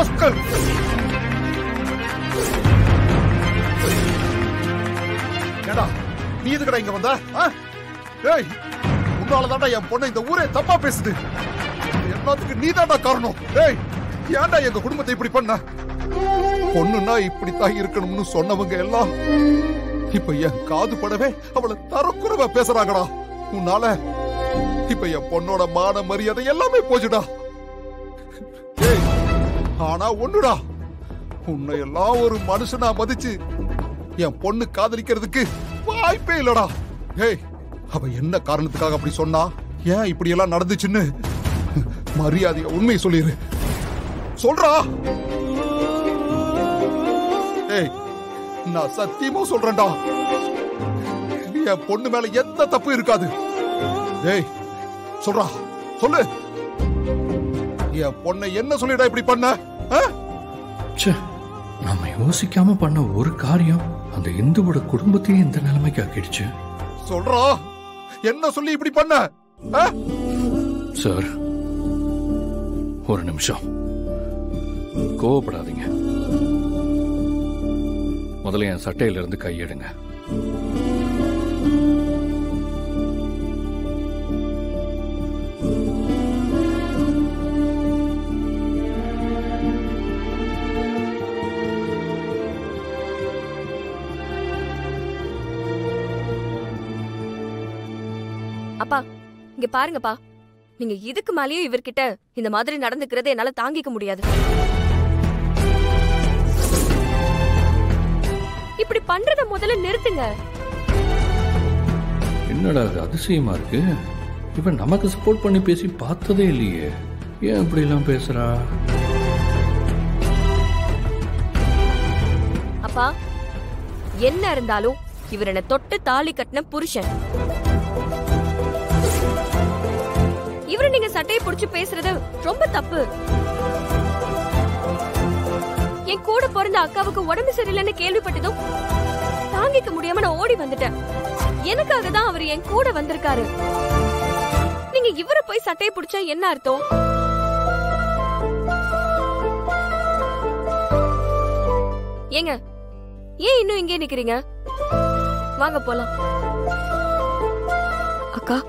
Rascal. ஏடா நீ எதுக்குடா இங்க வந்த? ஏய், உன்னாலதான்டா என் பொண்ணை இந்த ஊரே தப்பா பேசுது. எல்லாத்துக்கு நீதான்டா காரணம். ஏய், ஏன்டா எங்க குடும்பத்தை இப்படி பண்ண? பொண்ணுன்னா இப்படித்தான் இருக்கணும்னு சொன்னவங்க எல்லாம் இப்ப என் காது படவே அவளை தரக்குறைவா பேசுறாங்கடா. உன்னால இப்ப என் பொண்ணோட மான மரியாதை எல்லாமே போச்சுடா. ஏய், ஆனா ஒண்ணுடா, உன்னை எல்லாம் ஒரு மனுஷனா மதிச்சு என் பொண்ணு காதலிக்கிறதுக்கு வாய்ப்பே இல்லடா. ஏய், அவ என்ன காரணத்துக்காக அப்படி சொன்னா, ஏன் இப்படி எல்லாம் நடந்துச்சுன்னு மரியாதையா உண்மையை சொல்லிரு. சொல்றா. ஏய், நான் சத்தியமா சொல்றேன்டா, என் பொண்ணு மேல எந்த தப்பு இருக்காது. ஏய், சொல்றா, சொல்லு. என் பொண்ணை என்ன சொல்லிடா இப்படி பண்ண? நம்ம யோசிக்காம பண்ண ஒரு காரியம் அந்த இந்துவோட குடும்பத்தையும் இந்த நிலைமைக்கு ஆக்கிடுச்சு. சொல்றா, என்ன சொல்லி இப்படி பண்ண? சார், ஒரு நிமிஷம், கோவப்படாதீங்க. முதல்ல என் சட்டையில இருந்து கையெடுங்க. அப்பா, இங்க பாருங்கப்பா, நீங்க இதுக்கு மேலேயும் இவர்கிட்ட இந்த மாதிரி நடந்துக்கிறத என்னால தாங்கிக்க முடியாது. இப்படி பண்றத முதல்ல நிறுத்துங்க. என்னடா அதிசயமா இருக்கு, இவன் நமக்கு சப்போர்ட் பண்ணி பேசி பார்த்ததே இல்லையே, ஏன் இப்படி எல்லாம் பேசுறா? அப்பா, என்ன இருந்தாலும் இவர் என்ன தொட்டு தாலி கட்டின புருஷன். இவரு நீங்க சட்டையை புடிச்சு பேசுறது ரொம்ப தப்பு. என் கூட பிறந்த அக்காவுக்கு உடம்பு சரியில்லைன்னு கேள்விப்பட்டதும் தாங்கிக்க முடியாம நான் ஓடி வந்துட்டேன். எனக்காக தான் அவர் என் கூட வந்திருக்காரு. நீங்க இவரை போய் சட்டையை புடிச்சா என்ன அர்த்தம்? ஏங்க, ஏன் இன்னும் இங்கே நிக்கிறீங்க? வாங்க போலாம். அக்கா,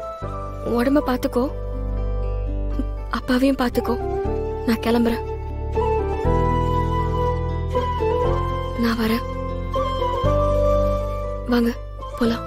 உடம்ப பாத்துக்கோ, அப்பாவையும் பாத்துக்கோ. நான் கிளம்புறேன். நான் வரேன். வாங்க போலாம்.